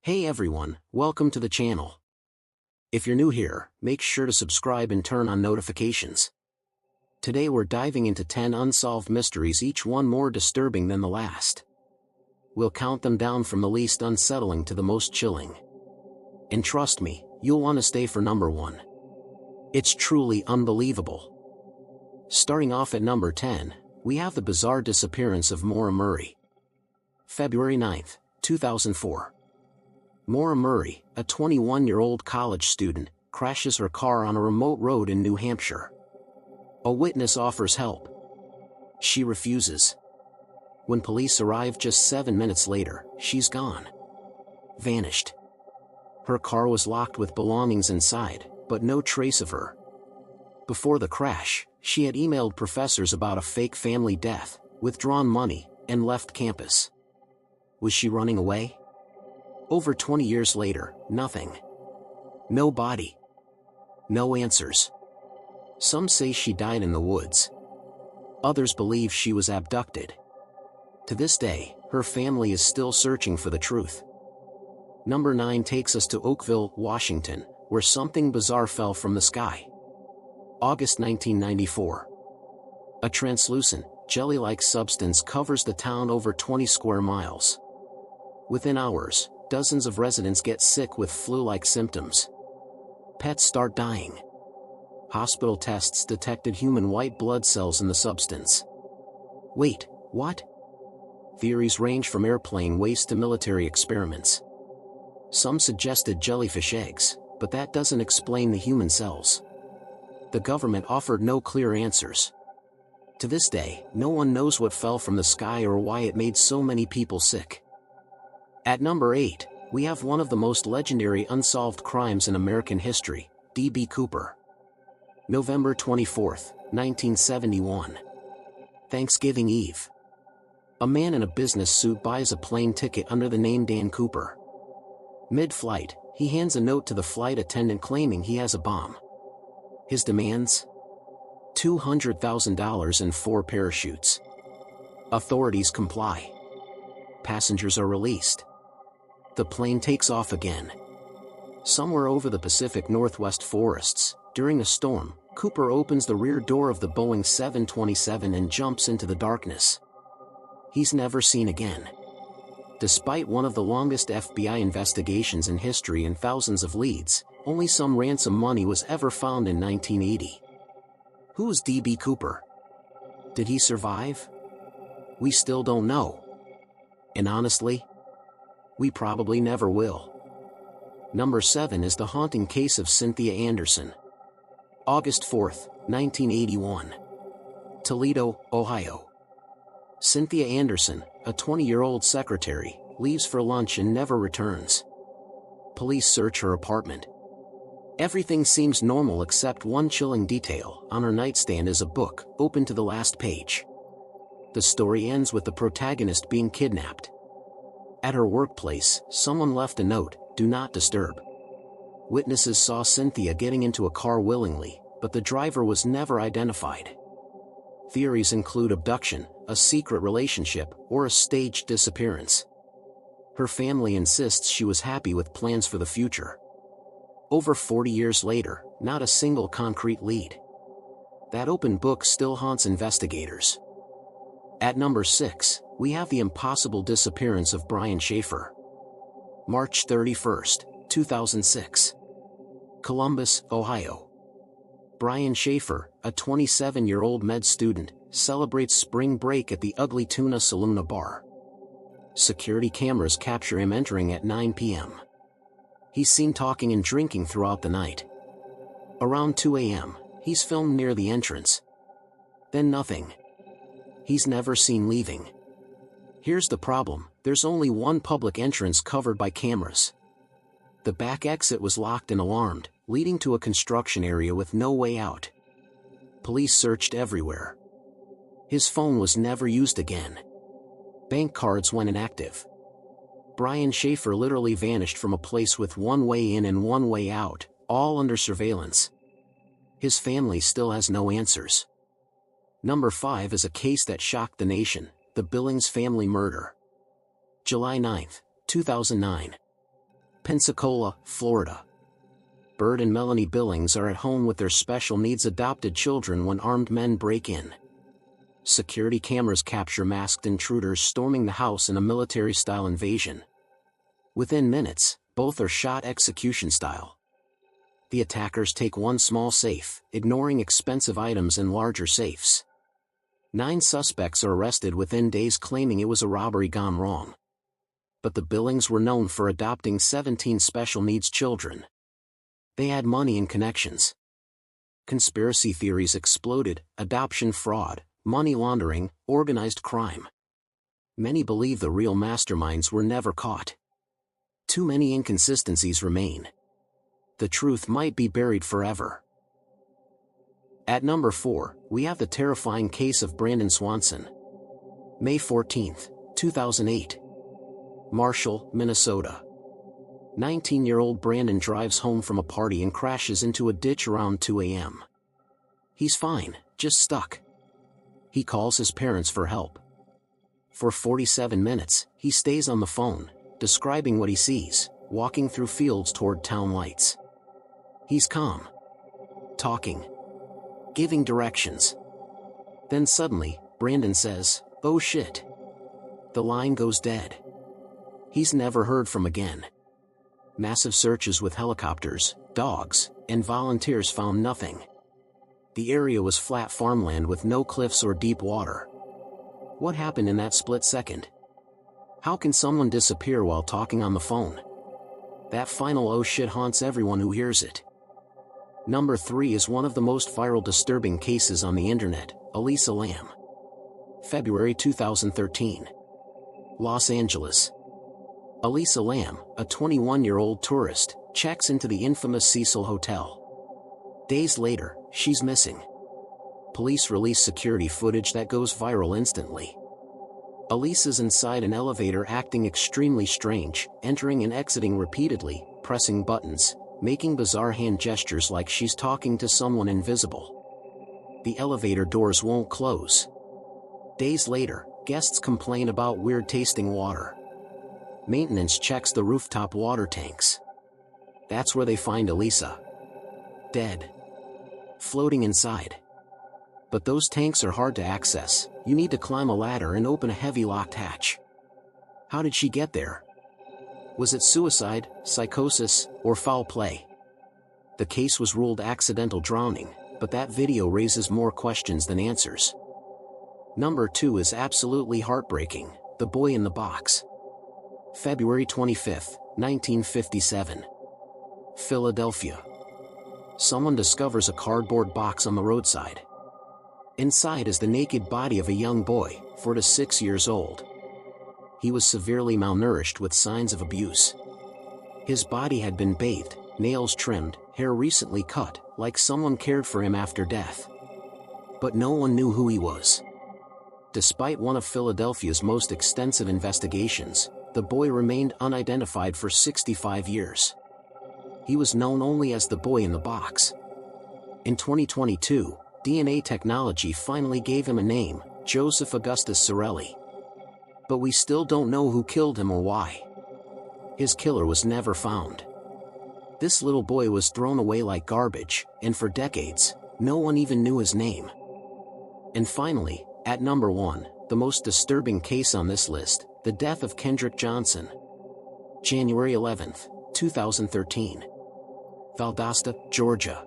Hey everyone, welcome to the channel. If you're new here, make sure to subscribe and turn on notifications. Today we're diving into 10 unsolved mysteries, each one more disturbing than the last. We'll count them down from the least unsettling to the most chilling. And trust me, you'll want to stay for number 1. It's truly unbelievable. Starting off at number 10, we have the bizarre disappearance of Maura Murray. February 9, 2004. Maura Murray, a 21-year-old college student, crashes her car on a remote road in New Hampshire. A witness offers help. She refuses. When police arrive just 7 minutes later, she's gone. Vanished. Her car was locked with belongings inside, but no trace of her. Before the crash, she had emailed professors about a fake family death, withdrawn money, and left campus. Was she running away? Over 20 years later, nothing. No body. No answers. Some say she died in the woods. Others believe she was abducted. To this day, her family is still searching for the truth. Number 9 takes us to Oakville, Washington, where something bizarre fell from the sky. August 1994. A translucent, jelly-like substance covers the town over 20 square miles. Within hours, dozens of residents get sick with flu-like symptoms. Pets start dying. Hospital tests detected human white blood cells in the substance. Wait, what? Theories range from airplane waste to military experiments. Some suggested jellyfish eggs, but that doesn't explain the human cells. The government offered no clear answers. To this day, no one knows what fell from the sky or why it made so many people sick. At number 8, we have one of the most legendary unsolved crimes in American history, D.B. Cooper. November 24, 1971. Thanksgiving Eve. A man in a business suit buys a plane ticket under the name Dan Cooper. Mid-flight, he hands a note to the flight attendant claiming he has a bomb. His demands? $200,000 and 4 parachutes. Authorities comply. Passengers are released. The plane takes off again. Somewhere over the Pacific Northwest forests, during a storm, Cooper opens the rear door of the Boeing 727 and jumps into the darkness. He's never seen again. Despite one of the longest FBI investigations in history and thousands of leads, only some ransom money was ever found in 1980. Who was D.B. Cooper? Did he survive? We still don't know. And honestly, we probably never will. Number 7 is the haunting case of Cynthia Anderson. August 4, 1981. Toledo, Ohio. Cynthia Anderson, a 20-year-old secretary, leaves for lunch and never returns. Police search her apartment. Everything seems normal except one chilling detail. On her nightstand is a book, open to the last page. The story ends with the protagonist being kidnapped. At her workplace, someone left a note, "Do not disturb." Witnesses saw Cynthia getting into a car willingly, but the driver was never identified. Theories include abduction, a secret relationship, or a staged disappearance. Her family insists she was happy with plans for the future. Over 40 years later, not a single concrete lead. That open book still haunts investigators. At number 6, we have the impossible disappearance of Brian Schaefer. March 31, 2006. Columbus, Ohio. Brian Schaefer, a 27-year-old med student, celebrates spring break at the Ugly Tuna Saloon bar. Security cameras capture him entering at 9 p.m. He's seen talking and drinking throughout the night. Around 2 a.m., he's filmed near the entrance. Then nothing. He's never seen leaving. Here's the problem, there's only one public entrance covered by cameras. The back exit was locked and alarmed, leading to a construction area with no way out. Police searched everywhere. His phone was never used again. Bank cards went inactive. Brian Schaefer literally vanished from a place with one way in and one way out, all under surveillance. His family still has no answers. Number 5 is a case that shocked the nation, the Billings family murder. July 9, 2009. Pensacola, Florida. Bert and Melanie Billings are at home with their special needs adopted children when armed men break in. Security cameras capture masked intruders storming the house in a military-style invasion. Within minutes, both are shot execution style. The attackers take one small safe, ignoring expensive items in larger safes. 9 suspects are arrested within days claiming it was a robbery gone wrong. But the Billings were known for adopting 17 special needs children. They had money and connections. Conspiracy theories exploded: adoption fraud, money laundering, organized crime. Many believe the real masterminds were never caught. Too many inconsistencies remain. The truth might be buried forever. At number 4, we have the terrifying case of Brandon Swanson. May 14, 2008. Marshall, Minnesota. 19-year-old Brandon drives home from a party and crashes into a ditch around 2 a.m. He's fine, just stuck. He calls his parents for help. For 47 minutes, he stays on the phone, describing what he sees, walking through fields toward town lights. He's calm, talking, giving directions. Then suddenly, Brandon says, "Oh shit." The line goes dead. He's never heard from again. Massive searches with helicopters, dogs, and volunteers found nothing. The area was flat farmland with no cliffs or deep water. What happened in that split second? How can someone disappear while talking on the phone? That final oh shit haunts everyone who hears it. Number 3 is one of the most viral disturbing cases on the internet, Elisa Lam. February 2013. Los Angeles. Elisa Lam, a 21-year-old tourist, checks into the infamous Cecil Hotel. Days later, she's missing. Police release security footage that goes viral instantly. Elisa's inside an elevator acting extremely strange, entering and exiting repeatedly, pressing buttons, making bizarre hand gestures like she's talking to someone invisible. The elevator doors won't close. Days later, guests complain about weird tasting water. Maintenance checks the rooftop water tanks. That's where they find Elisa. Dead. Floating inside. But those tanks are hard to access. You need to climb a ladder and open a heavy locked hatch. How did she get there? Was it suicide, psychosis, or foul play? The case was ruled accidental drowning, but that video raises more questions than answers. Number 2 is absolutely heartbreaking: The Boy in the Box. February 25, 1957. Philadelphia. Someone discovers a cardboard box on the roadside. Inside is the naked body of a young boy, 4 to 6 years old. He was severely malnourished with signs of abuse. His body had been bathed, nails trimmed, hair recently cut, like someone cared for him after death. But no one knew who he was. Despite one of Philadelphia's most extensive investigations, the boy remained unidentified for 65 years. He was known only as the boy in the box. In 2022, DNA technology finally gave him a name: Joseph Augustus Sorelli. But we still don't know who killed him or why. His killer was never found. This little boy was thrown away like garbage, and for decades, no one even knew his name. And finally, at number 1, the most disturbing case on this list: the death of Kendrick Johnson. January 11, 2013. Valdosta, Georgia.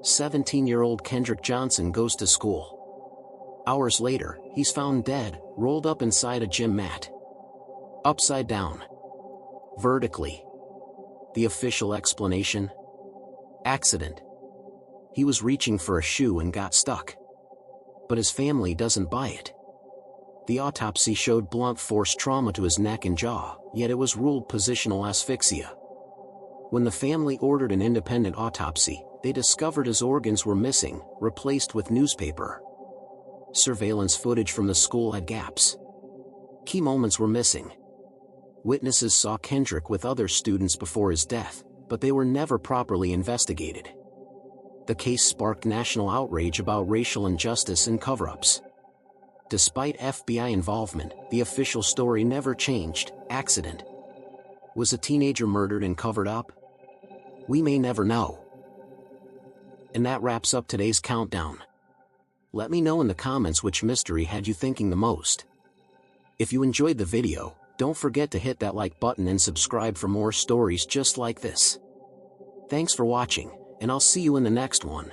17-year-old Kendrick Johnson goes to school. Hours later, he's found dead, rolled up inside a gym mat. Upside down. Vertically. The official explanation? Accident. He was reaching for a shoe and got stuck. But his family doesn't buy it. The autopsy showed blunt force trauma to his neck and jaw, yet it was ruled positional asphyxia. When the family ordered an independent autopsy, they discovered his organs were missing, replaced with newspaper. Surveillance footage from the school had gaps. Key moments were missing. Witnesses saw Kendrick with other students before his death, but they were never properly investigated. The case sparked national outrage about racial injustice and cover-ups. Despite FBI involvement, the official story never changed: accident. Was a teenager murdered and covered up? We may never know. And that wraps up today's countdown. Let me know in the comments which mystery had you thinking the most. If you enjoyed the video, don't forget to hit that like button and subscribe for more stories just like this. Thanks for watching, and I'll see you in the next one.